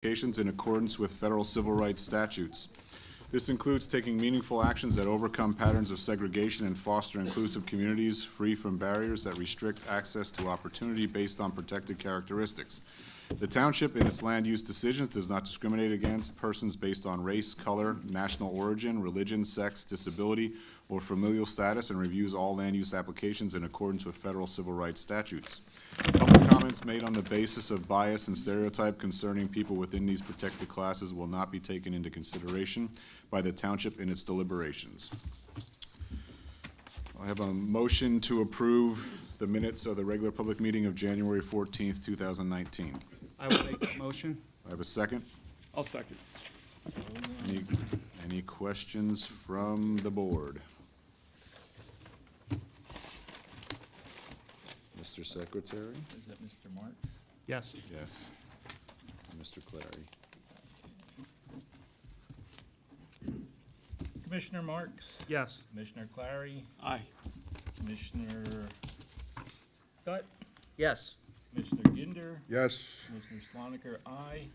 applications in accordance with federal civil rights statutes. This includes taking meaningful actions that overcome patterns of segregation and foster inclusive communities free from barriers that restrict access to opportunity based on protected characteristics. The township, in its land use decisions, does not discriminate against persons based on race, color, national origin, religion, sex, disability, or familial status, and reviews all land use applications in accordance with federal civil rights statutes. Public comments made on the basis of bias and stereotype concerning people within these protected classes will not be taken into consideration by the township in its deliberations. I have a motion to approve the minutes of the regular public meeting of January 14th, 2019. I will make that motion. I have a second. I'll second. Any questions from the board? Mr. Secretary? Is that Mr. Mark? Yes. Yes. Mr. Clary? Commissioner Marks? Yes. Commissioner Clary? Aye. Commissioner Dutt? Yes. Commissioner Ginder? Yes. Commissioner Sloniker, aye.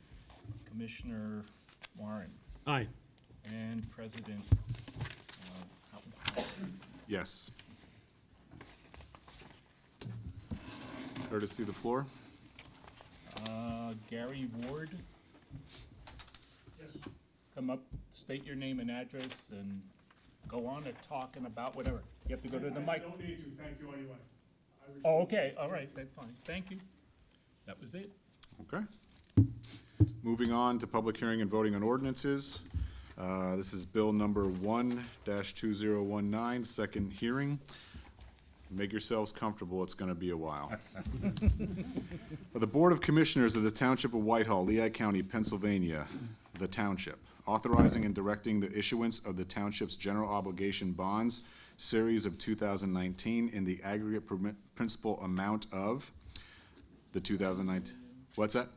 Commissioner Warren? Aye. And President Howard. Yes. Courtesy of the floor? Gary Ward? Yes. Come up, state your name and address, and go on and talking about whatever. You have to go to the mic. I don't need to, thank you anyway. Oh, okay, all right, that's fine. Thank you. That was it. Okay. Moving on to public hearing and voting on ordinances. This is bill number 1-2019, second hearing. Make yourselves comfortable, it's gonna be a while. The Board of Commissioners of the Township of Whitehall, Lehigh County, Pennsylvania, the Township, authorizing and directing the issuance of the Township's general obligation bonds, series of 2019, in the aggregate principal amount of the 2019, what's that?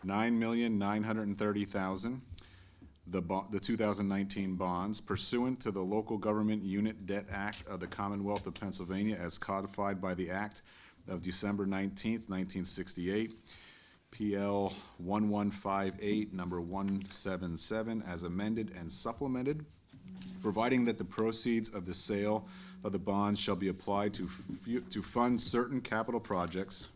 $9,930,000. The 2019 bonds pursuant to the Local Government Unit Debt Act of the Commonwealth of Pennsylvania as codified by the Act of December 19th, 1968, PL 1158, number 177, as amended and supplemented, providing that the proceeds of the sale of the bonds shall be applied to fund certain capital projects,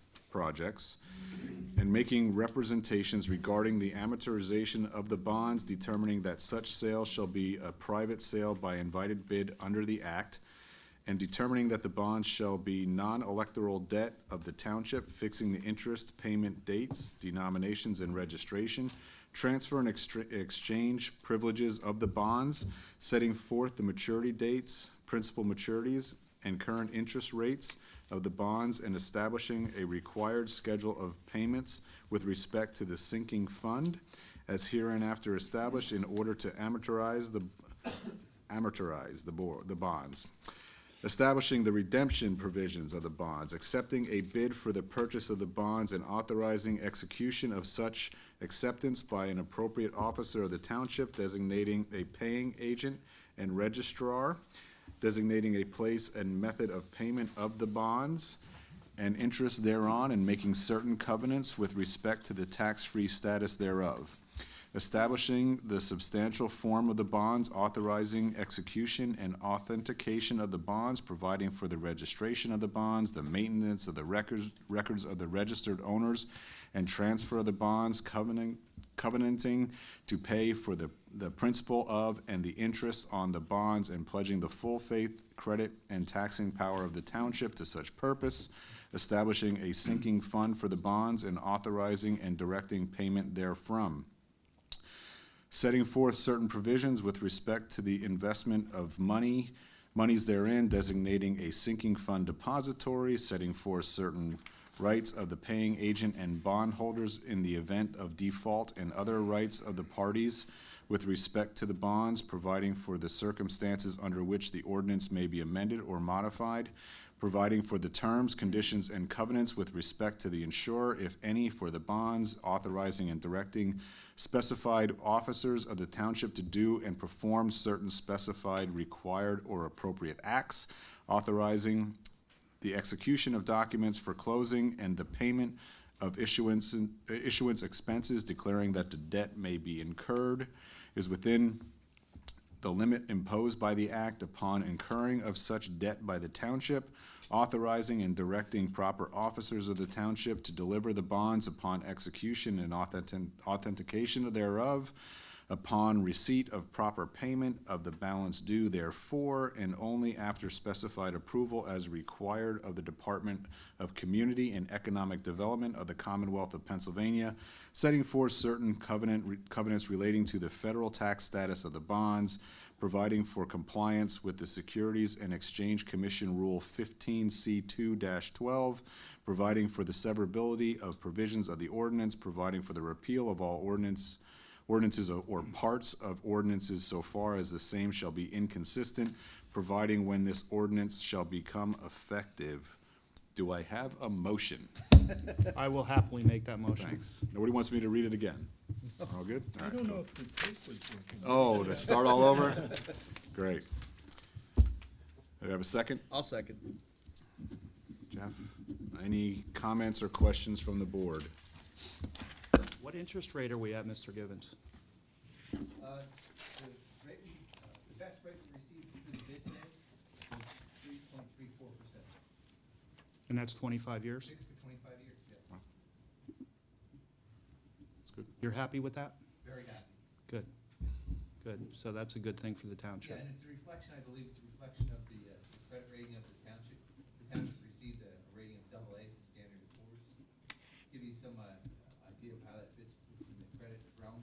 and making representations regarding the amortization of the bonds, determining that such sale shall be a private sale by invited bid under the Act, and determining that the bonds shall be non-electoral debt of the township, fixing the interest payment dates, denominations, and registration, transfer and exchange privileges of the bonds, setting forth the maturity dates, principal maturities, and current interest rates of the bonds, and establishing a required schedule of payments with respect to the sinking fund as hereinafter established in order to amortize the bonds, establishing the redemption provisions of the bonds, accepting a bid for the purchase of the bonds, and authorizing execution of such acceptance by an appropriate officer of the township, designating a paying agent and registrar, designating a place and method of payment of the bonds and interest thereon, and making certain covenants with respect to the tax-free status thereof, establishing the substantial form of the bonds, authorizing execution and authentication of the bonds, providing for the registration of the bonds, the maintenance of the records of the registered owners, and transfer of the bonds, covenanting to pay for the principal of and the interest on the bonds, and pledging the full faith, credit, and taxing power of the township to such purpose, establishing a sinking fund for the bonds, and authorizing and directing payment therefrom, setting forth certain provisions with respect to the investment of monies therein, designating a sinking fund depository, setting forth certain rights of the paying agent and bondholders in the event of default, and other rights of the parties with respect to the bonds, providing for the circumstances under which the ordinance may be amended or modified, providing for the terms, conditions, and covenants with respect to the insurer, if any, for the bonds, authorizing and directing specified officers of the township to do and perform certain specified required or appropriate acts, authorizing the execution of documents for closing and the payment of issuance expenses, declaring that the debt may be incurred, is within the limit imposed by the act upon incurring of such debt by the township, authorizing and directing proper officers of the township to deliver the bonds upon execution and authentication thereof, upon receipt of proper payment of the balance due therefore, and only after specified approval as required of the Department of Community and Economic Development of the Commonwealth of Pennsylvania, setting forth certain covenants relating to the federal tax status of the bonds, providing for compliance with the Securities and Exchange Commission Rule 15C2-12, providing for the severability of provisions of the ordinance, providing for the repeal of all ordinances or parts of ordinances so far as the same shall be inconsistent, providing when this ordinance shall become effective. Do I have a motion? I will happily make that motion. Thanks. Nobody wants me to read it again? All good? All I right, don't cool. know if the tape was working. Oh, to start all over? Great. Do I have a second? I'll second. Jeff? Any comments or questions from the board? What interest rate are we at, Mr. Givens? The rate, the best rate we received through the bid today was 3.34%. And that's 25 years? Fixed for 25 years, yes. That's good. You're happy with that? Very happy. Good. Good. So that's a good thing for the Yeah, township. and it's a reflection, I believe, it's a reflection of the credit rating of the township. The township received a rating of AA from Standard & Poor's. Give you some idea of how that fits in the credit realm.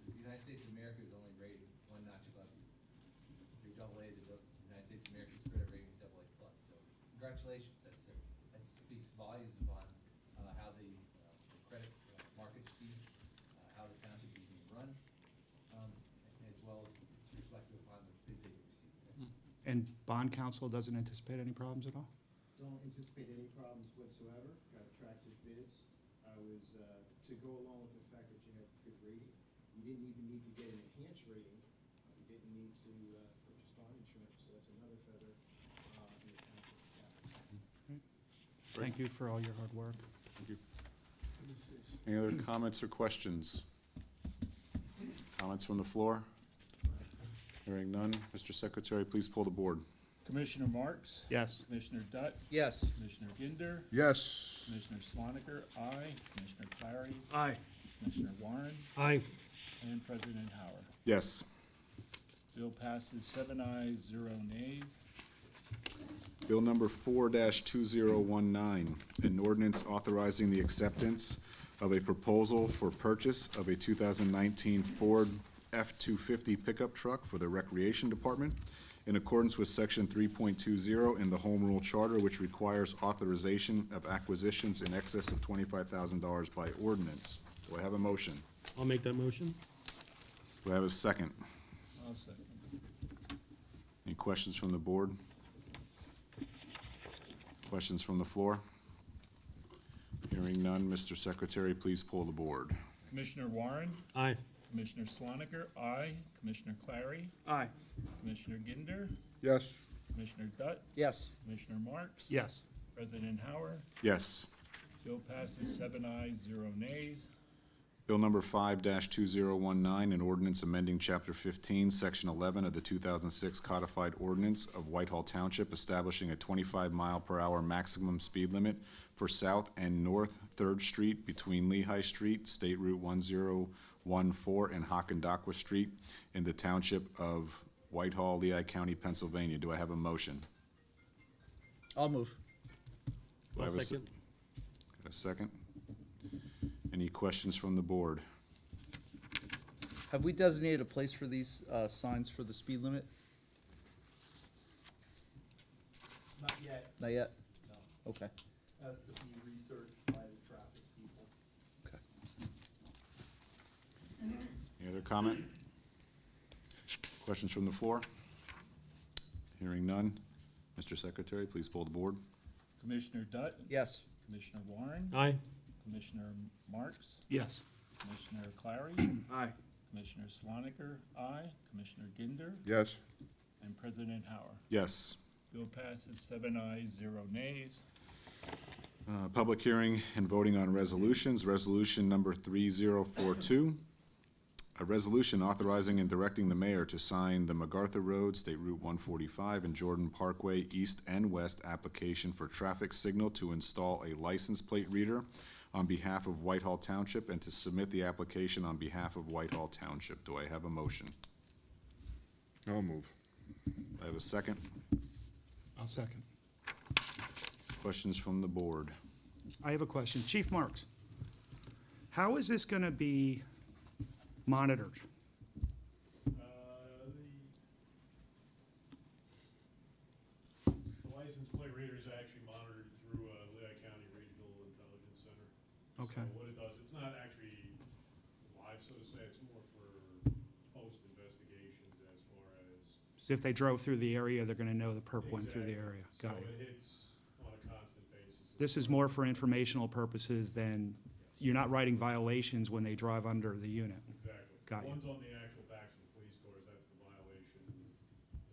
The United States of America is only rated one notch above you. If you're AA, the United States of America's credit rating is AA plus. So congratulations, that speaks volumes upon how the credit markets see how the township is being run, as well as it's reflective upon the bids they've received today. And bond counsel doesn't anticipate any problems at all? Don't anticipate any problems whatsoever. Got attractive bids. I was, to go along with the fact that you have good rating, you didn't even need to get an enhanced rating. You didn't need to purchase bond insurance, so that's another feather in the township's cap. Thank you for all your hard work. Thank you. Any other comments or questions? Comments from the floor? Hearing none. Mr. Secretary, please pull the board. Commissioner Marks? Yes. Commissioner Dutt? Yes. Commissioner Ginder? Yes. Commissioner Swaniker? Aye. Commissioner Clary? Aye. Commissioner Warren? Aye. And President Howard. Yes. Bill passes 7 ayes, 0 nays. Bill number 4-2019, an ordinance authorizing the acceptance of a proposal for purchase of a 2019 Ford F-250 pickup truck for the Recreation Department in accordance with Section 3.20 in the Home Rule Charter, which requires authorization of acquisitions in excess of $25,000 by ordinance. Do I have a motion? I'll make that motion. Do I have a second? I'll second. Any questions from the board? Questions from the floor? Hearing none, Mr. Secretary, please pull the board. Commissioner Warren? Aye. Commissioner Swaniker? Aye. Commissioner Clary? Aye. Commissioner Ginder? Yes. Commissioner Dutt? Yes. Commissioner Marks? Yes. President Howard? Yes. Bill passes 7 ayes, 0 nays. Bill number 5-2019, an ordinance amending Chapter 15, Section 11 of the 2006 Codified Ordinance of Whitehall Township, establishing a 25-mile-per-hour maximum speed limit for South and North 3rd Street between Lehigh Street, State Route 1014, and Hockendakwa Street in the Township of Whitehall, Lehigh County, Pennsylvania. Do I have a motion? I'll move. Do I have a se- Second. Got a second? Any questions from the board? Have we designated a place for these signs for the speed limit? Not yet, Not yet? no. Okay. Has to be researched by the traffic people. Okay. Any other comment? Questions from the floor? Hearing none. Mr. Secretary, please pull the board. Commissioner Dutt? Yes. Commissioner Warren? Aye. Commissioner Marks? Yes. Commissioner Clary? Aye. Commissioner Swaniker? Aye. Commissioner Ginder? Yes. And President Howard. Yes. Bill passes 7 ayes, 0 nays. Public hearing and voting on resolutions. Resolution number 3042. A resolution authorizing and directing the mayor to sign the MacArthur Road, State Route 145, and Jordan Parkway East and West application for traffic signal to install a license plate reader on behalf of Whitehall Township and to submit the application on behalf of Whitehall Township. Do I have a motion? I'll move. I have a second. I'll second. Questions from the board? I have a question. Chief Marks, how is this going to be monitored? The license plate reader is actually monitored through Lehigh County Regional Intelligence Center. Okay. So what it does, it's not actually live, so to say, it's more for post-investigations as far as. So if they drove through the area, they're going to know the perp went through the area. Got So it. it hits on a constant basis. This is more for informational purposes than, you're not writing violations when they drive under the unit. Exactly. Got you. One's on the actual backs of the police cars, that's the violation,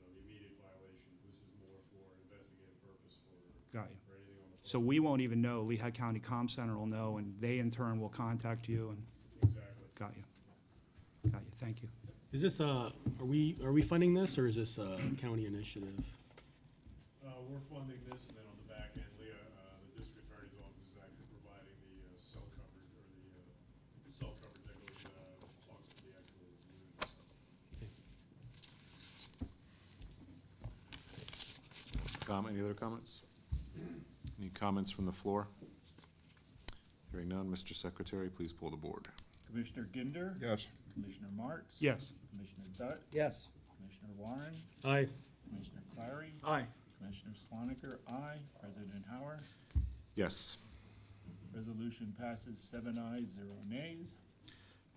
the immediate violations. This is more for investigative purpose Got you. for anything on the. So we won't even know, Lehigh County Comm Center will know, and they in turn will contact you, and, Exactly. got you. Got you, thank you. Is this, are we funding this, or is this a county initiative? We're funding this, and then on the back end, Leah, the district attorney's office is actually providing the cell coverage, or the cell coverage that goes, talks to the actual unit itself. Any other comments? Any comments from the floor? Hearing none, Mr. Secretary, please pull the board. Commissioner Ginder? Yes. Commissioner Marks? Yes. Commissioner Dutt? Yes. Commissioner Warren? Aye. Commissioner Clary? Aye. Commissioner Sloniker? Aye. President Howard? Yes. Resolution passes 7 ayes, 0 nays.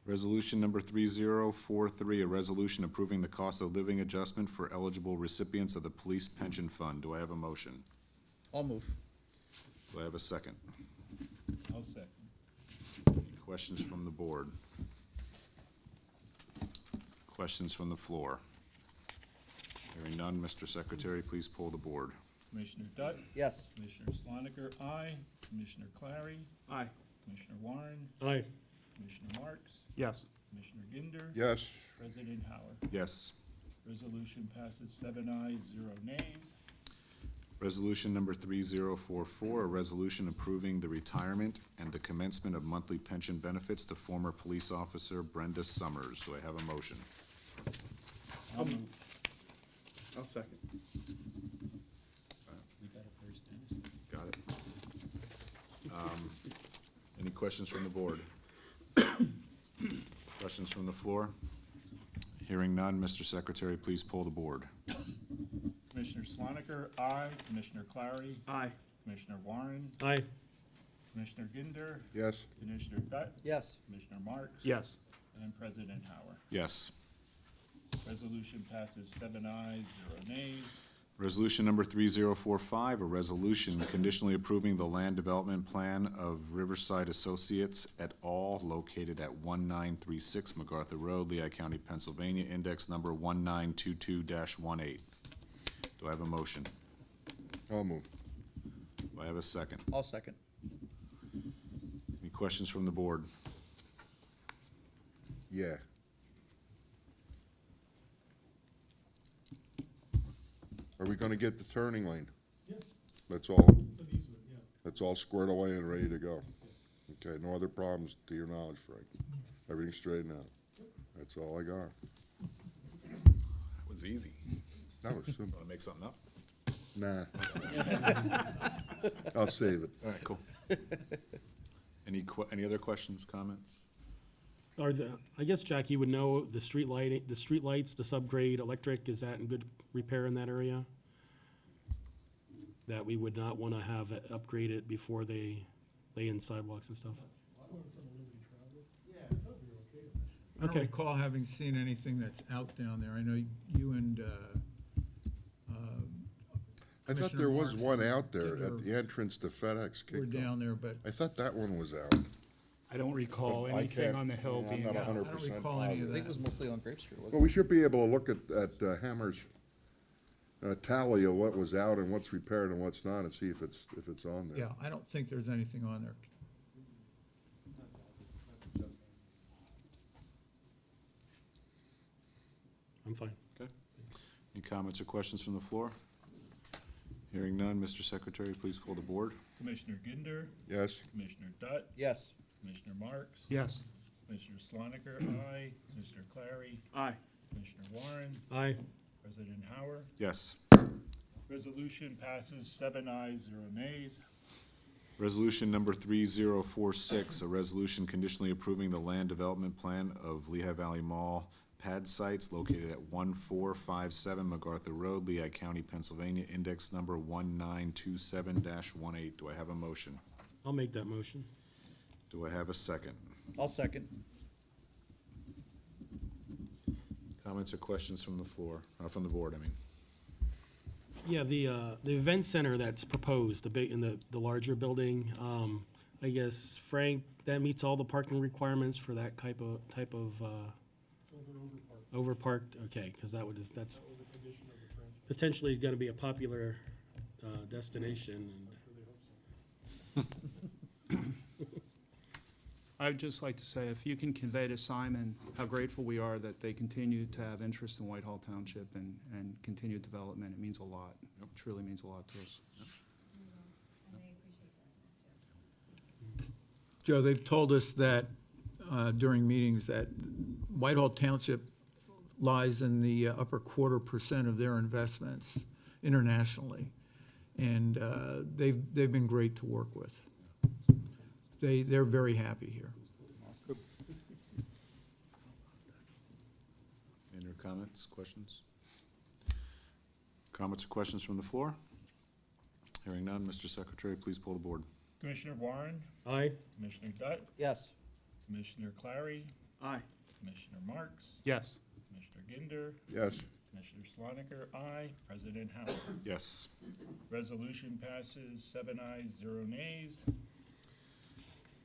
Resolution number 3043, a resolution approving the cost of living adjustment for eligible recipients of the Police Pension Fund. Do I have a motion? I'll move. Do I have a second? I'll second. Any questions from the board? Questions from the floor? Hearing none, Mr. Secretary, please pull the board. Commissioner Dutt? Yes. Commissioner Sloniker? Aye. Commissioner Clary? Aye. Commissioner Warren? Aye. Commissioner Marks? Yes. Commissioner Ginder? Yes. President Howard? Yes. Resolution passes 7 ayes, 0 nays. Resolution number 3044, a resolution approving the retirement and the commencement of monthly pension benefits to former police officer Brenda Summers. Do I have a motion? I'll move. I'll second. We got a first, Dennis? Got it. Any questions from the board? Questions from the floor? Hearing none, Mr. Secretary, please pull the board. Commissioner Sloniker? Aye. Commissioner Clary? Aye. Commissioner Warren? Aye. Commissioner Ginder? Yes. Commissioner Dutt? Yes. Commissioner Marks? Yes. And President Howard. Yes. Resolution passes 7 ayes, 0 nays. Resolution number 3045, a resolution conditionally approving the land development plan of Riverside Associates et al. Located at 1936 MacArthur Road, Lehigh County, Pennsylvania, index number 1922-18. Do I have a motion? I'll move. Do I have a second? I'll second. Any questions from the board? Yeah. Are we gonna get the turning lane? Yes, That's all, it's an easement, yeah. that's all squared away and ready to go? Okay, no other problems to your knowledge, Frank? Everything's straightened out? That's all I got. That was easy. That was simple. Want to make something up? Nah. I'll save it. All right, cool. Any other questions, comments? Are the, I guess, Jack, you would know the street lighting, the street lights, the subgrade electric, is that in good repair in that area? That we would not wanna have it upgraded before they lay in sidewalks and stuff? I don't Okay. recall having seen anything that's out down there. I know you and I thought Commissioner there was Marks one out there were- at the entrance to FedEx were kicked down off. there, but I thought that one was out. I don't recall I anything can't- on the hill yeah, being I'm not out. 100% recall any of positive. I think it was mostly on Grape Street, wasn't Well, it? we should be able to look at Hammers. tally of what was out and what's repaired and what's not, and see if it's on there. Yeah, I don't think there's anything on there. I'm fine. Okay. Any comments or questions from the floor? Hearing none, Mr. Secretary, please pull the board. Commissioner Ginder, Yes? Commissioner Dutt, Yes. Commissioner Marks. Yes. Commissioner Sloniker, aye. Commissioner Clary, Aye. Commissioner Warren, Aye. President Howard. Yes. Resolution passes 7 ayes, 0 nays. Resolution number 3046, a resolution conditionally approving the land development plan of Lehigh Valley Mall pad sites located at 1457 MacArthur Road, Lehigh County, Pennsylvania, index number 1927-18. Do I have a motion? I'll make that motion. Do I have a second? I'll second. Comments or questions from the floor, from the board, I mean? Yeah, the event center that's proposed, the big, in the larger building, I guess, Frank, that meets all the parking requirements for that type of, overparked, okay, because that's potentially gonna be a popular, destination, and I'd just like to say, if you can convey to Simon how grateful we are that they continue to have interest in Whitehall Township and continued development, it means a lot. It truly means a lot to us. Joe, they've told us that during meetings that Whitehall Township lies in the upper 1/4% of their investments internationally. And they've been great to work with. They're very happy here. Any other comments, questions? Comments or questions from the floor? Hearing none, Mr. Secretary, please pull the board. Commissioner Warren, aye. Commissioner Dutt, Yes. Commissioner Clary, Aye. Commissioner Marks, Yes. Commissioner Ginder, Yes? Commissioner Sloniker, aye. President Howard. Yes. Resolution passes 7 ayes, 0 nays.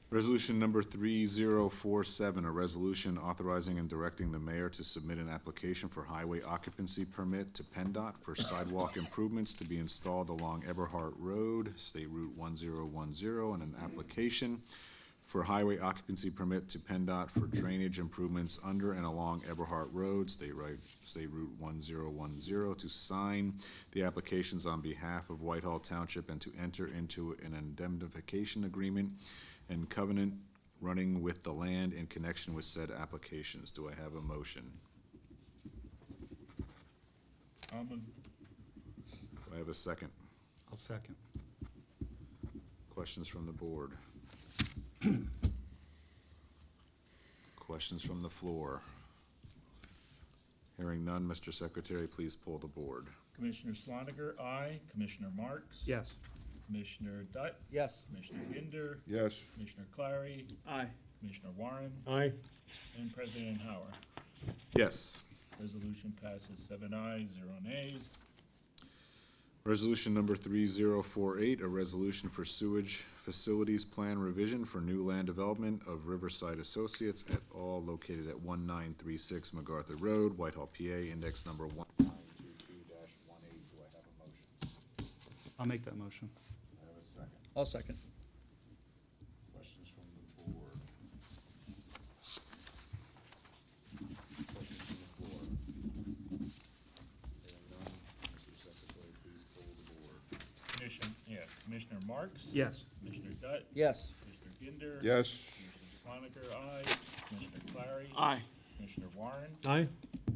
Resolution number 3047, a resolution authorizing and directing the mayor to submit an application for highway occupancy permit to PennDOT for sidewalk improvements to be installed along Everhart Road, State Route 1010, and an application for highway occupancy permit to PennDOT for drainage improvements under and along Everhart Road, State Route 1010, to sign the applications on behalf of Whitehall Township and to enter into an indemnification agreement and covenant running with the land in connection with said applications. Do I have a motion? Um, Do I have a second? I'll second. Questions from the board? Questions from the floor? Hearing none, Mr. Secretary, please pull the board. Commissioner Sloniker, aye. Commissioner Marks, Yes. Commissioner Dutt, Yes. Commissioner Ginder, Yes? Commissioner Clary, Aye. Commissioner Warren, Aye. and President Howard. Yes. Resolution passes 7 ayes, 0 nays. Resolution number 3048, a resolution for sewage facilities plan revision for new land development of Riverside Associates et al. Located at 1936 MacArthur Road, Whitehall, PA, index number 1922-18. Do I have a motion? I'll make that motion. I have a second. I'll second. Questions from the board? Questions from the floor? Hearing none, Mr. Secretary, please poll the board. Commissioner Marks? Yes. Commissioner Dutt? Yes. Commissioner Ginder? Yes? Commissioner Sloniker, aye. Commissioner Clary? Aye. Commissioner Warren? Aye.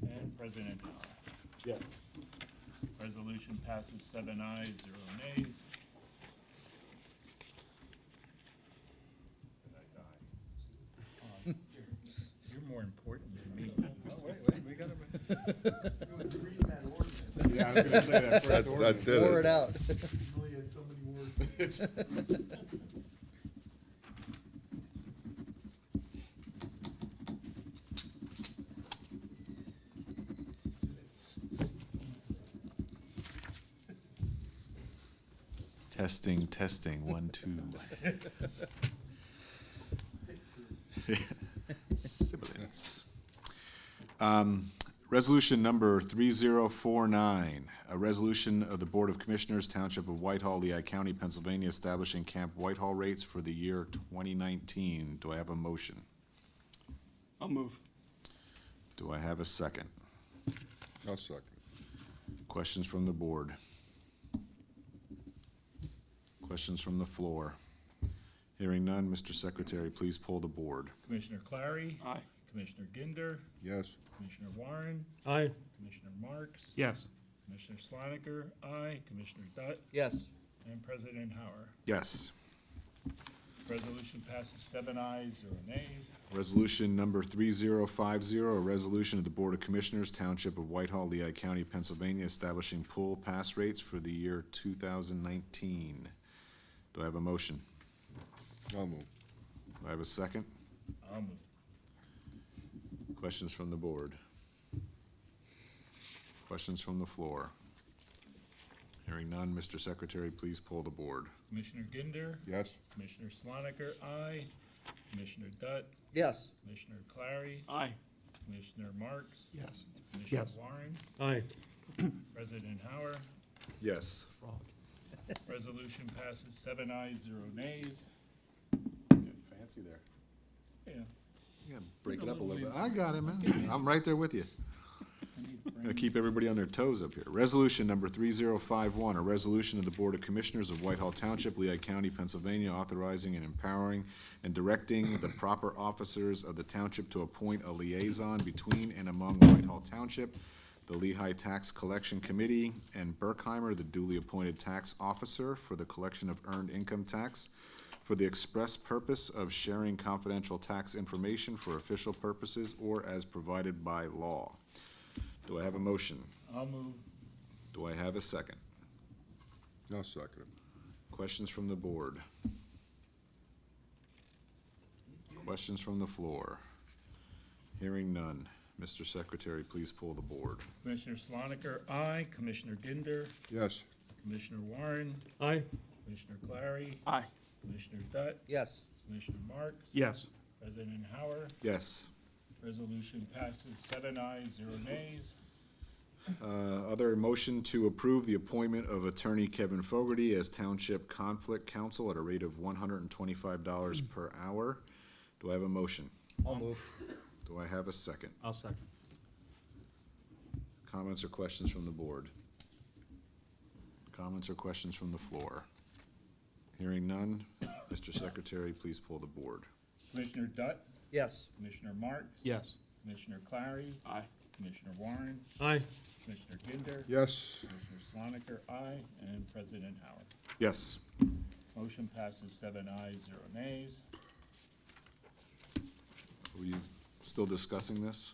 And President Howard. Yes. Resolution passes 7 ayes, 0 nays. Did I die? You're more important than me. Wait, we gotta. Yeah, I was gonna say that first That did Pour it. it out. Only had so many words. Testing, testing, 1, 2. Sibilance. Resolution number 3049, A resolution of the Board of Commissioners, Township of Whitehall, Lehigh County, Pennsylvania, establishing Camp Whitehall rates for the year 2019. Do I have a motion? I'll move. Do I have a second? I'll second. Questions from the board? Questions from the floor? Hearing none, Mr. Secretary, please poll the board. Commissioner Clary. Aye. Commissioner Ginder. Yes. Commissioner Warren. Aye. Commissioner Marks. Yes. Commissioner Sloniker. Aye. Commissioner Dutt. Yes. And President Hauer. Yes. Resolution passes 7 ayes, 0 nays. Resolution number 3050, a resolution of the Board of Commissioners, Township of Whitehall, Lehigh County, Pennsylvania, establishing pool pass rates for the year 2019. Do I have a motion? I'll move. Do I have a second? I'll move. Questions from the board? Questions from the floor? Hearing none, Mr. Secretary, please poll the board. Commissioner Ginder. Yes. Commissioner Sloniker. Aye. Commissioner Dutt. Yes. Commissioner Clary. Aye. Commissioner Marks. Yes. Commissioner Yes. Warren. Aye. President Hauer. Yes. Resolution passes 7 ayes, 0 nays. Fancy there. Yeah. You gotta break it up a little bit. I got it, man. I'm right there with you. I need Gonna keep everybody on their toes up here. Resolution number 3051, a resolution of the Board of Commissioners of Whitehall Township, Lehigh County, Pennsylvania, authorizing and empowering and directing the proper officers of the township to appoint a liaison between and among Whitehall Township, the Lehigh Tax Collection Committee, and Berkheimer, the duly appointed tax officer for the collection of earned income tax, for the express purpose of sharing confidential tax information for official purposes or as provided by law. Do I have a motion? I'll move. Do I have a second? I'll second it. Questions from the board? Questions from the floor? Hearing none. Mr. Secretary, please poll the board. Commissioner Sloniker. Aye. Commissioner Ginder. Yes. Commissioner Warren. Aye. Commissioner Clary. Aye. Commissioner Dutt. Yes. Commissioner Marks. Yes. President Hauer. Yes. Resolution passes 7 ayes, 0 nays. Other motion to approve the appointment of Attorney Kevin Fogarty as Township Conflict Counsel at a rate of $125 per hour. Do I have a motion? I'll move. Do I have a second? I'll second. Comments or questions from the board? Comments or questions from the floor? Hearing none, Mr. Secretary, please pull the board. Commissioner Dutt. Yes. Commissioner Marks. Yes. Commissioner Clary. Aye. Commissioner Warren. Aye. Commissioner Ginder. Yes. Commissioner Sloniker. Aye. And President Hauer. Yes. Motion passes 7 ayes, 0 nays. Are we still discussing this?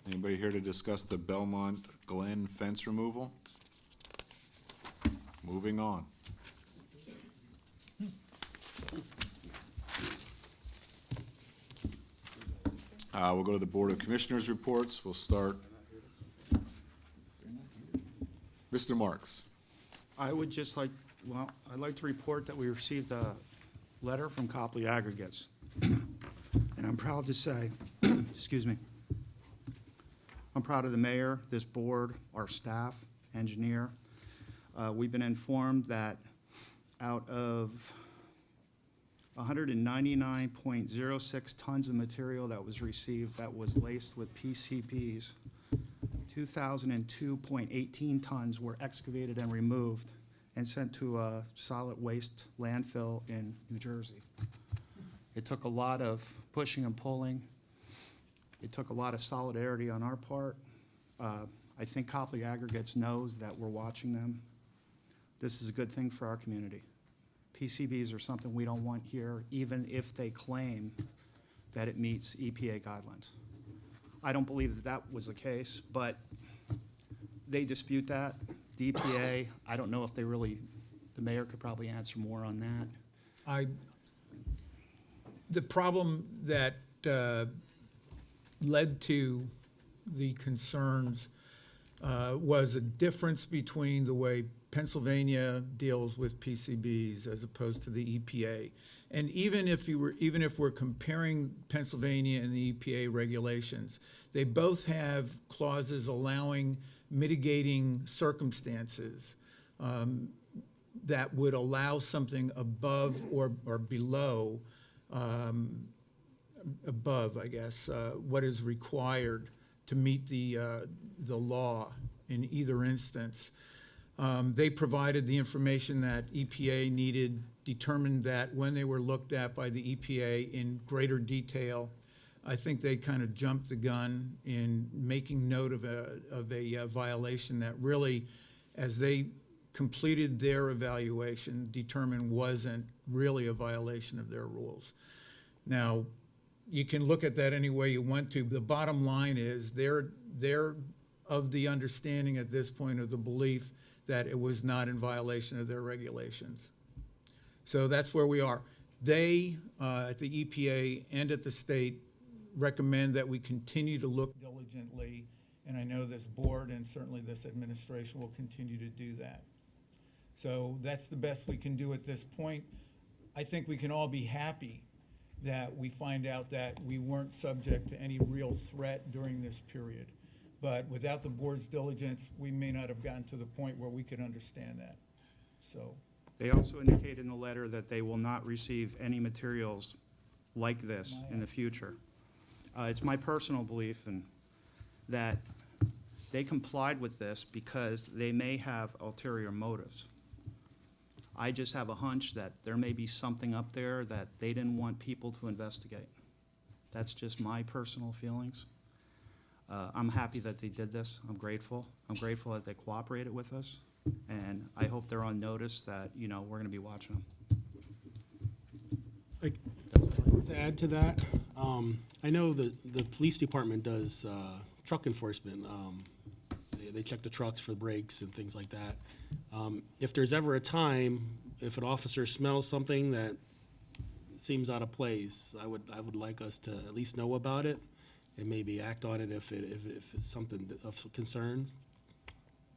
Anybody here to discuss the Belmont Glen fence removal? Moving on. We'll go to the Board of Commissioners reports. We'll start. Mr. Marks. I would just like, well, I'd like to report that we received a letter from Copley Aggregates. And I'm proud to say, excuse me, I'm proud of the mayor, this board, our staff, engineer. We've been informed that out of 199.06 tons of material that was received that was laced with PCBs, 2,002.18 tons were excavated and removed and sent to a solid waste landfill in New Jersey. It took a lot of pushing and pulling. It took a lot of solidarity on our part. I think Copley Aggregates knows that we're watching them. This is a good thing for our community. PCBs are something we don't want here, even if they claim that it meets EPA guidelines. I don't believe that that was the case, but they dispute that. The EPA, I don't know if they really, the mayor could probably answer more on that. The problem that led to the concerns was a difference between the way Pennsylvania deals with PCBs as opposed to the EPA. And even if we're comparing Pennsylvania and the EPA regulations, they both have clauses allowing mitigating circumstances that would allow something above or below, above, I guess, what is required to meet the law in either instance. They provided the information that EPA needed, determined that when they were looked at by the EPA in greater detail, I think they kind of jumped the gun in making note of a violation that really, as they completed their evaluation, determined wasn't really a violation of their rules. Now, you can look at that any way you want to. The bottom line is they're of the understanding at this point of the belief that it was not in violation of their regulations. So that's where we are. They, at the EPA and at the state, recommend that we continue to look diligently, and I know this board and certainly this administration will continue to do that. So that's the best we can do at this point. I think we can all be happy that we find out that we weren't subject to any real threat during this period. But without the board's diligence, we may not have gotten to the point where we could understand that. So, They also indicate in the letter that they will not receive any materials like this in the future. It's my personal belief that they complied with this because they may have ulterior motives. I just have a hunch that there may be something up there that they didn't want people to investigate. That's just my personal feelings. I'm happy that they did this. I'm grateful. I'm grateful that they cooperated with us. And I hope they're on notice that, we're going to be watching them. To add to that, I know the police department does truck enforcement. They check the trucks for brakes and things like that. If there's ever a time, if an officer smells something that seems out of place, I would like us to at least know about it and maybe act on it if it's something of concern.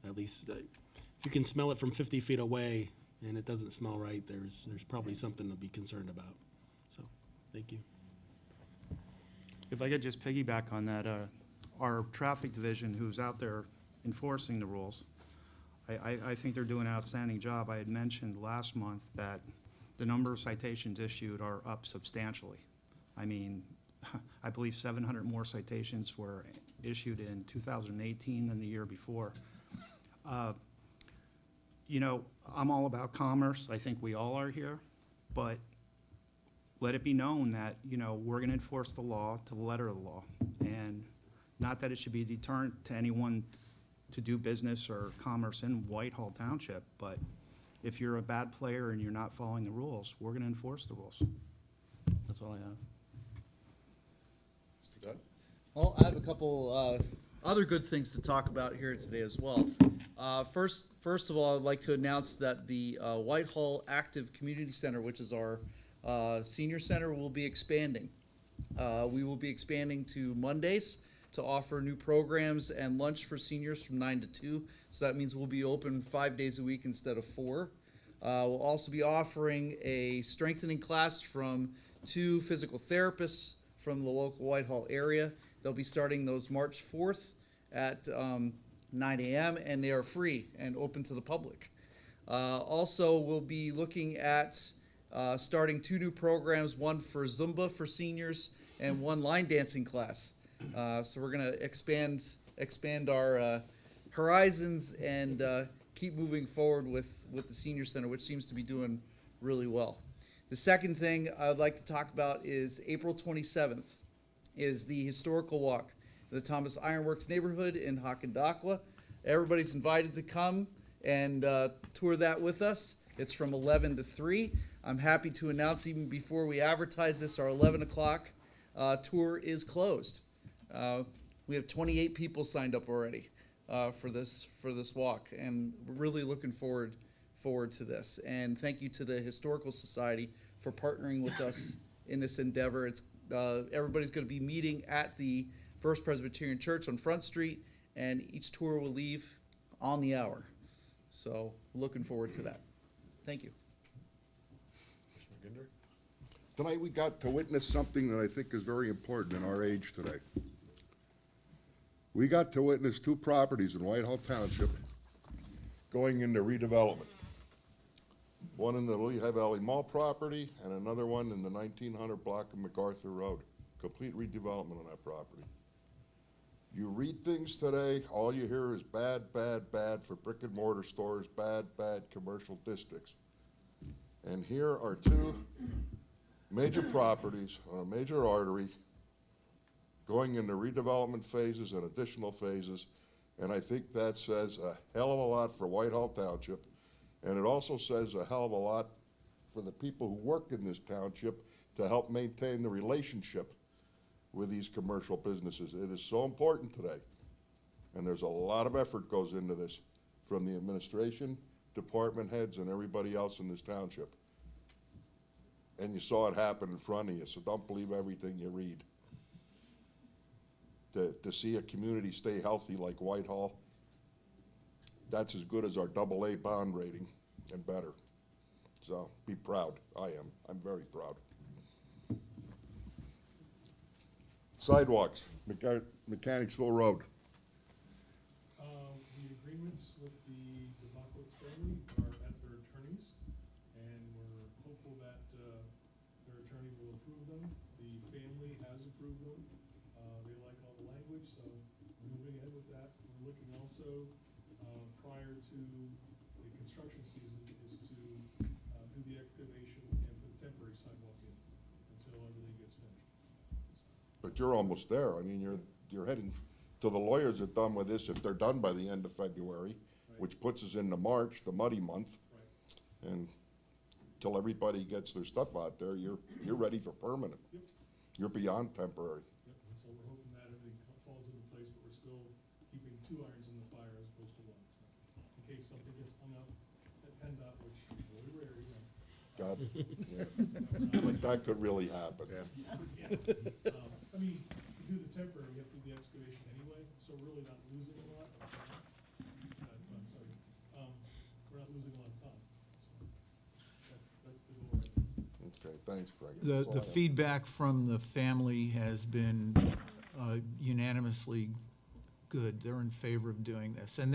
At least if you can smell it from 50 feet away and it doesn't smell right, there's probably something to be concerned about. So, thank you. If I could just piggyback on that, our traffic division, who's out there enforcing the rules, I think they're doing an outstanding job. I had mentioned last month that the number of citations issued are up substantially. I mean, I believe 700 more citations were issued in 2018 than the year before. I'm all about commerce. I think we all are here. But let it be known that, we're going to enforce the law to the letter of the law. And not that it should be a deterrent to anyone to do business or commerce in Whitehall Township, but if you're a bad player and you're not following the rules, we're going to enforce the rules. That's all I have. Mr. Dunn? Well, I have a couple other good things to talk about here today as well. First of all, I'd like to announce that the Whitehall Active Community Center, which is our senior center, will be expanding. We will be expanding to Mondays to offer new programs and lunch for seniors from 9 to 2. So that means we'll be open 5 days a week instead of 4. We'll also be offering a strengthening class from 2 physical therapists from the local Whitehall area. They'll be starting those March 4th at 9 a.m. and they are free and open to the public. Also, we'll be looking at starting 2 new programs, one for Zumba for seniors and one line dancing class. So we're going to expand our horizons and keep moving forward with the senior center, which seems to be doing really well. The second thing I would like to talk about is April 27th is the historical walk in the Thomas Ironworks neighborhood in Hackendakwa. Everybody's invited to come and tour that with us. It's from 11 to 3. I'm happy to announce, even before we advertise this, our 11 o'clock tour is closed. We have 28 people signed up already for this walk, and we're really looking forward to this. And thank you to the Historical Society for partnering with us in this endeavor. It's everybody's going to be meeting at the First Presbyterian Church on Front Street, and each tour will leave on the hour. So looking forward to that. Thank you. Commissioner Tonight, we got to witness something that I think is very important in our age today. We got to witness two properties in Whitehall Township going into redevelopment. One in the Lehigh Valley Mall property and another one in the 1900 block of MacArthur Road. Complete redevelopment on that property. You read things today, all you hear is bad, bad, bad for brick and mortar stores, bad, bad commercial districts. And here are two major properties on a major artery going into redevelopment phases and additional phases. And I think that says a hell of a lot for Whitehall Township. And it also says a hell of a lot for the people who work in this township to help maintain the relationship with these commercial businesses. It is so important today. And there's a lot of effort goes into this from the administration, department heads, and everybody else in this township. And you saw it happen in front of you, so don't believe everything you read. To see a community stay healthy like Whitehall, that's as good as our AA bond rating and better. So be proud. I am. I'm very proud. Sidewalks, Mechanicsville Road. The agreements with the Bakowitz family are at their attorneys, and we're hopeful that their attorney will approve them. The family has approved them. They like all the language, so we're moving ahead with that. We're looking also, prior to the construction season, is to do the excavation and put temporary sidewalk in until everything gets finished. But you're almost there. I mean, you're heading to the lawyers are done with this if they're done by the end of February, which puts us into March, the muddy month. Right. And till everybody gets their stuff out there, you're ready for permanent. Yep. You're beyond temporary. Yep, and so we're hoping that everything falls into place, but we're still keeping two irons in the fire as opposed to one. So in case something gets hung up at PennDOT, which is really rare, you know. God, yeah. Like that could really happen. I mean, to do the temporary, you have to do the excavation anyway, so we're really not losing a lot of time. I'm sorry, we're not losing a lot of time. So that's the goal right now. Okay, thanks, Frank. The That's all I have. feedback from the family has been unanimously good. They're in favor of doing this. And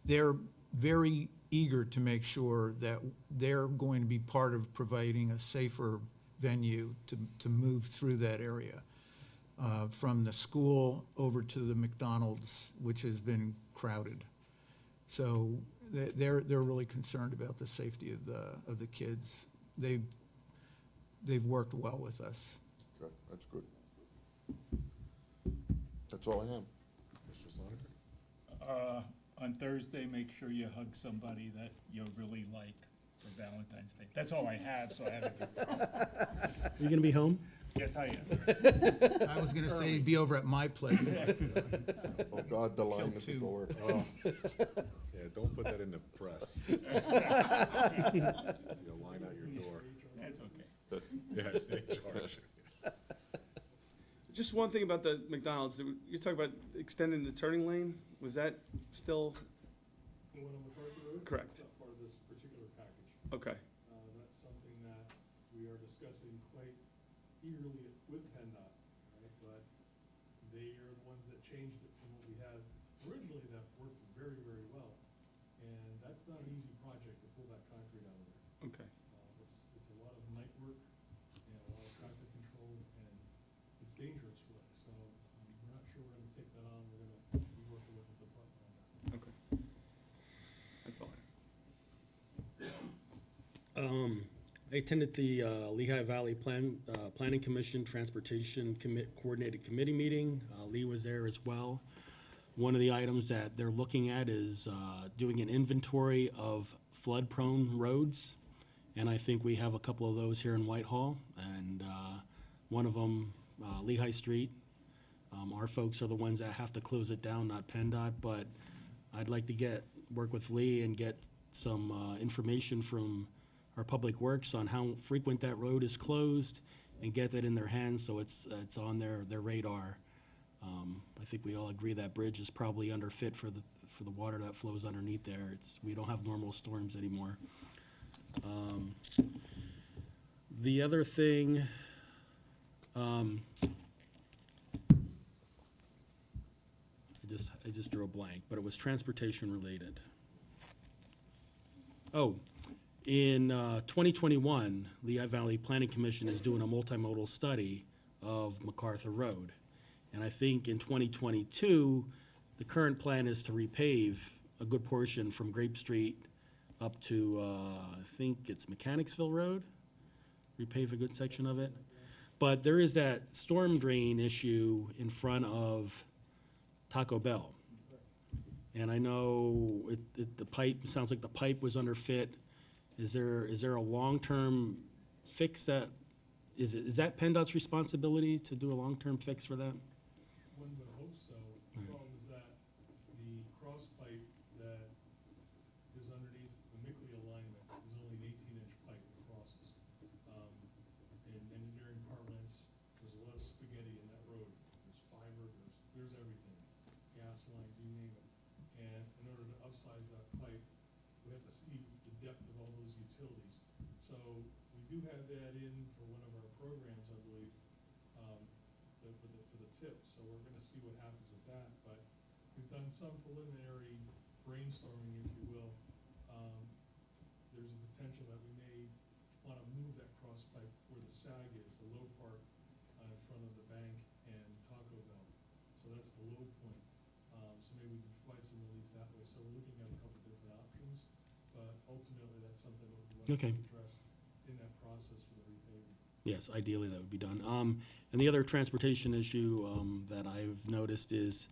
they're very eager to make sure that they're going to be part of providing a safer venue to move through that area. From the school over to the McDonald's, which has been crowded. So they're really concerned about the safety of the kids. They've worked well with us. Okay, that's good. That's all I have. Mr. Sloniker? On Thursday, make sure you hug somebody that you really like for Valentine's Day. That's all I have, so I have to do. You gonna be home? Yes, I am. I was gonna say he'd be over at my place. Oh, God, the line at the two. door. Oh. Yeah, don't put that in the press. You'll line out your door. That's okay. Yes, in charge. Just one thing about the McDonald's, you talk about extending the turning lane, was that still The one on MacArthur Road? correct? It's not part of this particular package. Okay, That's something that we are discussing quite eagerly with PennDOT, right? But they are the ones that changed it from what we had originally that worked very, very well. And that's not an easy project to pull that concrete out of there. okay. It's a lot of night work and a lot of traffic control, and it's dangerous work. So we're not sure we're gonna take that on. We're gonna be working with the department on that. Okay. That's all I I attended the Lehigh Valley Planning Commission Transportation Coordinated Committee meeting. Lee was there as well. One of the items that they're looking at is doing an inventory of flood-prone roads. And I think we have a couple of those here in Whitehall. And one of them, Lehigh Street. Our folks are the ones that have to close it down, not PennDOT. But I'd like to work with Lee and get some information from our Public Works on how frequent that road is closed and get that in their hands so it's on their radar. I think we all agree that bridge is probably underfit for the water that flows underneath there. We don't have normal storms anymore. The other thing, I just drew a blank, but it was transportation related. Oh, in 2021, Lehigh Valley Planning Commission is doing a multimodal study of MacArthur Road. And I think in 2022, the current plan is to repave a good portion from Grape Street up to, I think it's Mechanicsville Road, repave a good section of it. But there is that storm drain issue in front of Taco Bell. And I know the pipe, sounds like the pipe was underfit. Is there a long-term fix that, is that PennDOT's responsibility to do a long-term fix for that? One would hope so. The problem is that the cross pipe that is underneath the Mickley alignment is only an 18-inch pipe that crosses. In engineering parlance, there's a lot of spaghetti in that road. There's fiber, there's everything, gas lines, you name it. And in order to upsize that pipe, we have to see the depth of all those utilities. So we do have that in for one of our programs, I believe, for the tip. So we're gonna see what happens with that. But we've done some preliminary brainstorming, if you will. There's a potential that we may wanna move that cross pipe where the sag is, the low part in front of the bank and Taco Bell. So that's the low point. So maybe we can provide some relief that way. So we're looking at a couple different options, but ultimately that's something that we'd like to Okay. address in that process for the repaving. Yes, ideally that would be done. And the other transportation issue that I've noticed is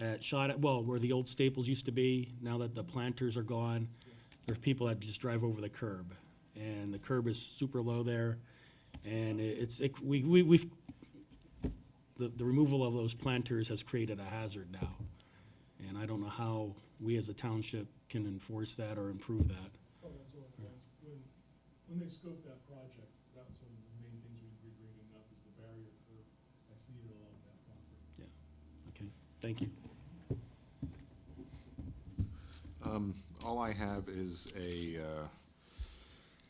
at where the old Staples used to be, now that the planters are gone, there's people that just drive over the curb. And the curb is super low there. And the removal of those planters has created a hazard now. And I don't know how we as a township can enforce that or improve that. Oh, that's one of the ones. When they scoped that project, that's one of the main things we'd be bringing up is the barrier curb that's needed along that property. Yeah, okay, thank you. All I have is a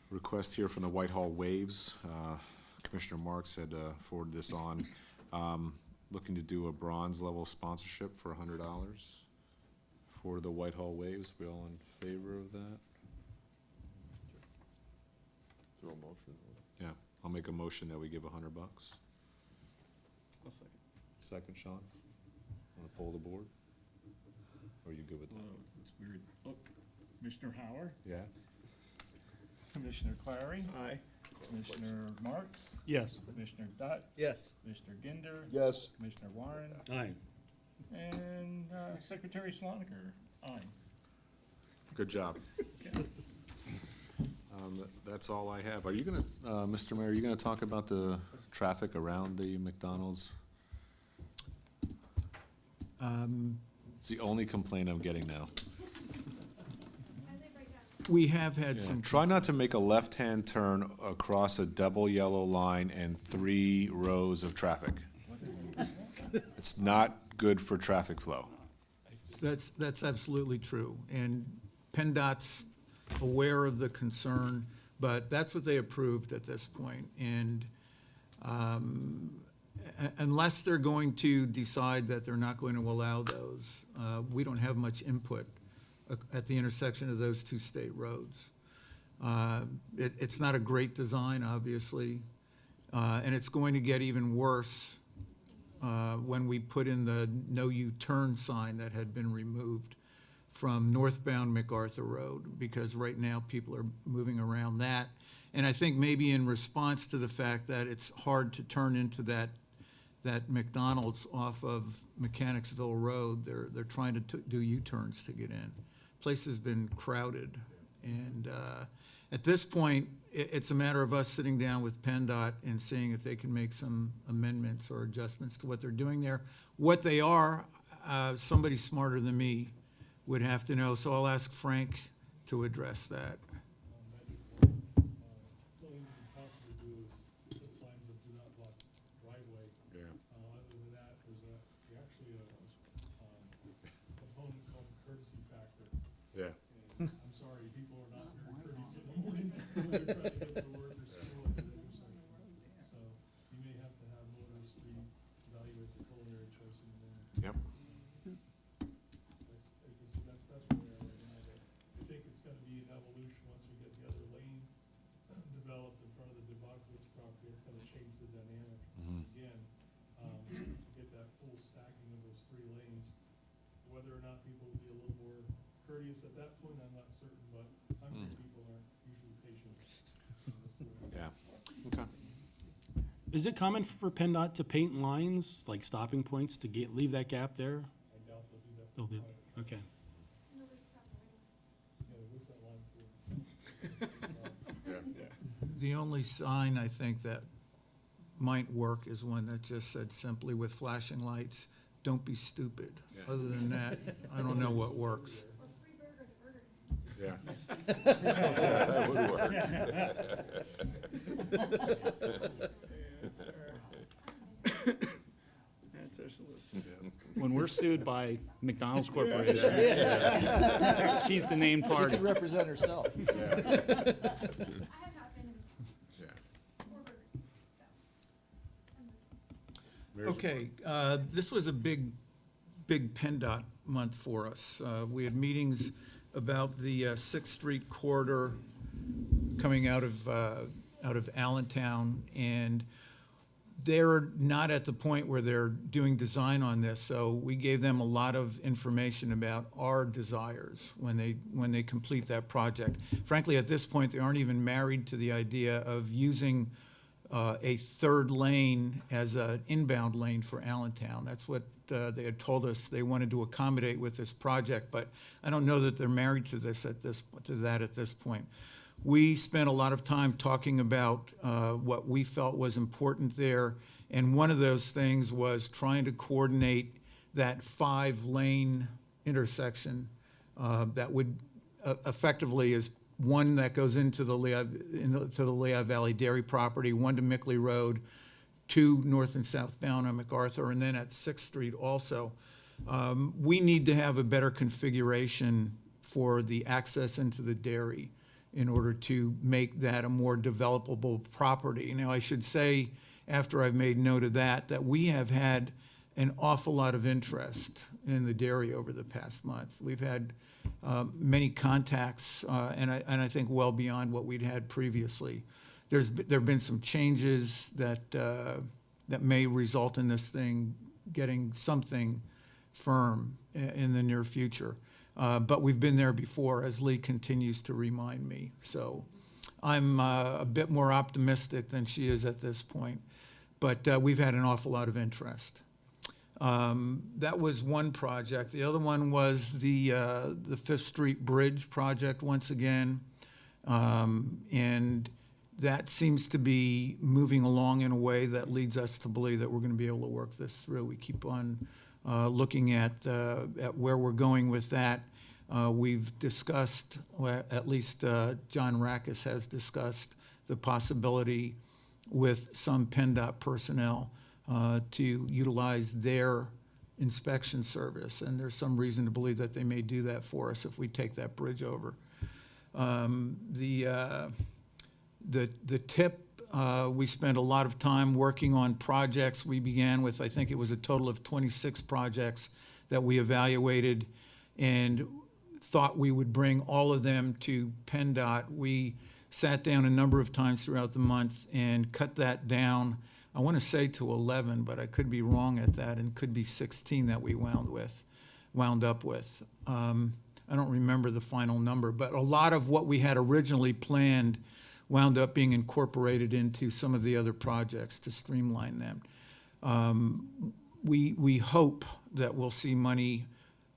request here from the Whitehall Waves. Commissioner Marks had forwarded this on. Looking to do a bronze level sponsorship for $100 for the Whitehall Waves. We all in favor of that? Is there a motion? Yeah, I'll make a motion that we give $100. I'll second. Second, Sean? Want to poll the board? Or are you good with that? It's weird. Oh, Commissioner Howard, Yeah? Commissioner Clary, Aye. Commissioner Marks, Yes. Commissioner Dutt, Yes. Commissioner Ginder. Yes. Commissioner Warren, Aye. and Secretary Sloniker. Aye. Good job. That's all I have. Are you gonna, Mr. Mayor, are you gonna talk about the traffic around the McDonald's? It's the only complaint I'm getting now. We have had some, Try not to make a left-hand turn across a double yellow line and 3 rows of traffic. It's not good for traffic flow. that's absolutely true. And PennDOT's aware of the concern, but that's what they approved at this point. And unless they're going to decide that they're not going to allow those, we don't have much input at the intersection of those 2 state roads. It's not a great design, obviously, and it's going to get even worse when we put in the no U-turn sign that had been removed from northbound MacArthur Road, because right now people are moving around that. And I think maybe in response to the fact that it's hard to turn into that McDonald's off of Mechanicsville Road, they're trying to do U-turns to get in. Place has been crowded, and at this point, it's a matter of us sitting down with PennDOT and seeing if they can make some amendments or adjustments to what they're doing there. What they are, somebody smarter than me would have to know, so I'll ask Frank to address that. The only thing we could possibly do is put signs that do not block driveway. Yeah. Other than that, there's actually a component called the courtesy factor. Yeah. And I'm sorry, people are not very courteous in the morning. They're trying to get to work or school, and they person in there. Yep. That's, like you said, that's where we are right now, but I think it's gonna be an evolution once we get the other lane developed in front of the Debakowitz property. It's gonna change the dynamic again, to get that full stacking of those 3 lanes. Whether or not people will be a little more courteous at that point, I'm not certain, but hungry people aren't usually patient. So that's the way- Yeah, okay. Is it common for PennDOT to paint lines, like stopping points, to leave that gap there? I doubt they'll do that. They'll do, okay. Yeah, what's that line for? The only sign I think that might work is one that just said simply with flashing lights, "Don't be stupid." Yeah. Other than that, I don't know what works. Yeah. That would work. That's our solicitor. When we're sued by McDonald's Corporation, she's the named She party. can represent herself. I have not been Yeah. or burger, so. Mayor's Okay, this was a big PennDOT month for us. We had meetings about the Sixth Street corridor coming out of Allentown, and they're not at the point where they're doing design on this, so we gave them a lot of information about our desires when they complete that project. Frankly, at this point, they aren't even married to the idea of using a 3rd lane as an inbound lane for Allentown. That's what they had told us they wanted to accommodate with this project, but I don't know that they're married to that at this point. We spent a lot of time talking about what we felt was important there, and one of those things was trying to coordinate that 5-lane intersection that would effectively is one that goes into the Lehigh Valley Dairy property, one to Mickley Road, 2 north and southbound on MacArthur, and then at 6th Street also. We need to have a better configuration for the access into the dairy in order to make that a more developable property. Now, I should say, after I've made note of that we have had an awful lot of interest in the dairy over the past month. We've had many contacts, and I think well beyond what we'd had previously. There have been some changes that may result in this thing getting something firm in the near future. But we've been there before, as Lee continues to remind me. So I'm a bit more optimistic than she is at this point. But we've had an awful lot of interest. That was one project. The other one was the 5th Street Bridge project once again. And that seems to be moving along in a way that leads us to believe that we're going to be able to work this through. We keep on looking at where we're going with that. We've discussed, well, at least John Rackus has discussed the possibility with some PennDOT personnel to utilize their inspection service, and there's some reason to believe that they may do that for us if we take that bridge over. The tip, we spent a lot of time working on projects. We began with, I think it was a total of 26 projects that we evaluated and thought we would bring all of them to PennDOT. We sat down a number of times throughout the month and cut that down, I want to say to 11, but I could be wrong at that, and could be 16 that we wound up with. I don't remember the final number, but a lot of what we had originally planned wound up being incorporated into some of the other projects to streamline them. We hope that we'll see money,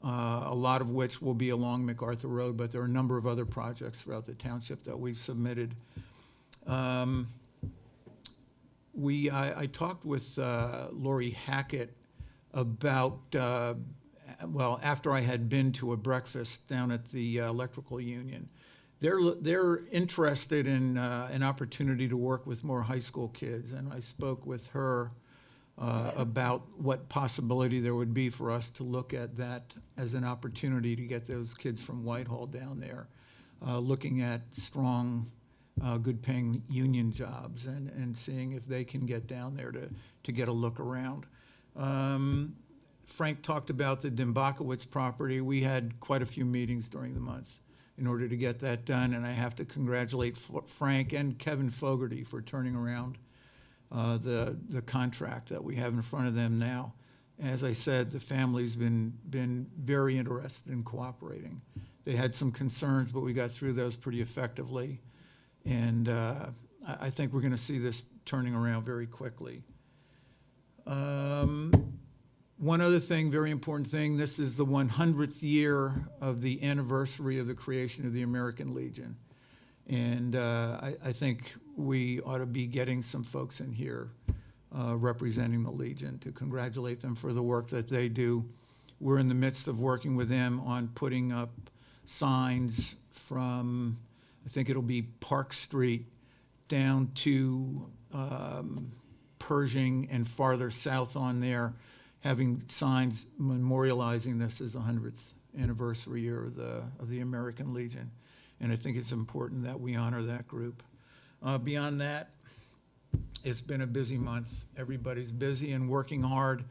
a lot of which will be along MacArthur Road, but there are a number of other projects throughout the township that we've submitted. I talked with Lori Hackett about, well, after I had been to a breakfast down at the electrical union. They're interested in an opportunity to work with more high school kids, and I spoke with her about what possibility there would be for us to look at that as an opportunity to get those kids from Whitehall down there, looking at strong, good-paying union jobs and seeing if they can get down there to get a look around. Frank talked about the Dimbakowitz property. We had quite a few meetings during the month in order to get that done, and I have to congratulate Frank and Kevin Fogarty for turning around the contract that we have in front of them now. As I said, the family's been very interested in cooperating. They had some concerns, but we got through those pretty effectively. And I think we're going to see this turning around very quickly. One other thing, very important thing, this is the 100th year of the anniversary of the creation of the American Legion. And I think we ought to be getting some folks in here representing the Legion to congratulate them for the work that they do. We're in the midst of working with them on putting up signs from, I think it'll be Park Street down to Pershing and farther south on there, having signs memorializing this as the 100th anniversary year of the American Legion. And I think it's important that we honor that group. Beyond that, it's been a busy month. Everybody's busy and working hard.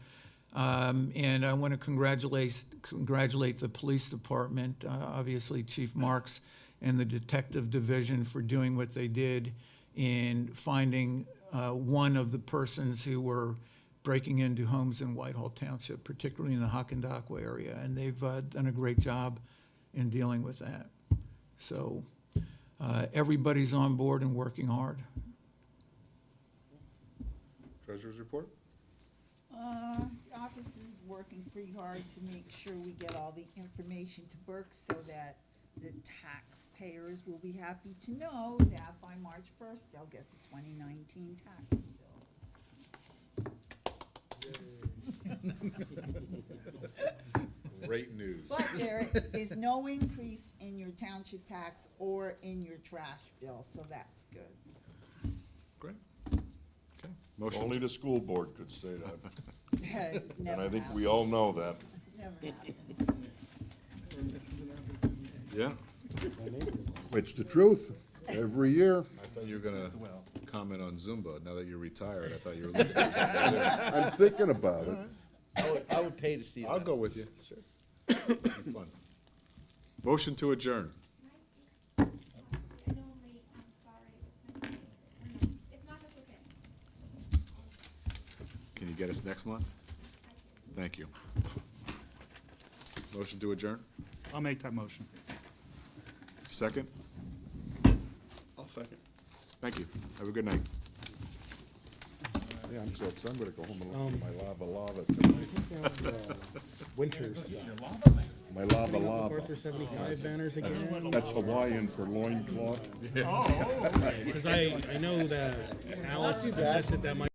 And I want to congratulate the police department, obviously Chief Marks and the detective division for doing what they did in finding one of the persons who were breaking into homes in Whitehall Township, particularly in the Hockendackwa area. And they've done a great job in dealing with that. So everybody's on board and working hard. Treasurer's report? The office is working pretty hard to make sure we get all the information to Burke so that the taxpayers will be happy to know that by March 1st, they'll get the 2019 tax bills. Great news. But there is no increase in your township tax or in your trash bill, so that's good. Great. Okay. Motion. Only the school board could say that. And Never I think happened. we all know that. Never happened. Yeah, It's the truth, every year. I thought you were gonna comment on Zumba. Now that you're retired, I thought you were looking at I'm thinking about it. I would pay to see that. I'll go with you. Sure. Be fun. Motion to adjourn. I know I'm late, I'm sorry. If not, that's okay. Can you get us next month? Thank you. Motion to adjourn? I'll make that motion. Second? I'll second. Thank you. Have a good night. Yeah, I'm so upset, I'm gonna go home and look at my lava. Winter stuff. My lava Fourth lava. or 75 banners again. That's Hawaiian for loincloth. Because I know that Alice suggested that might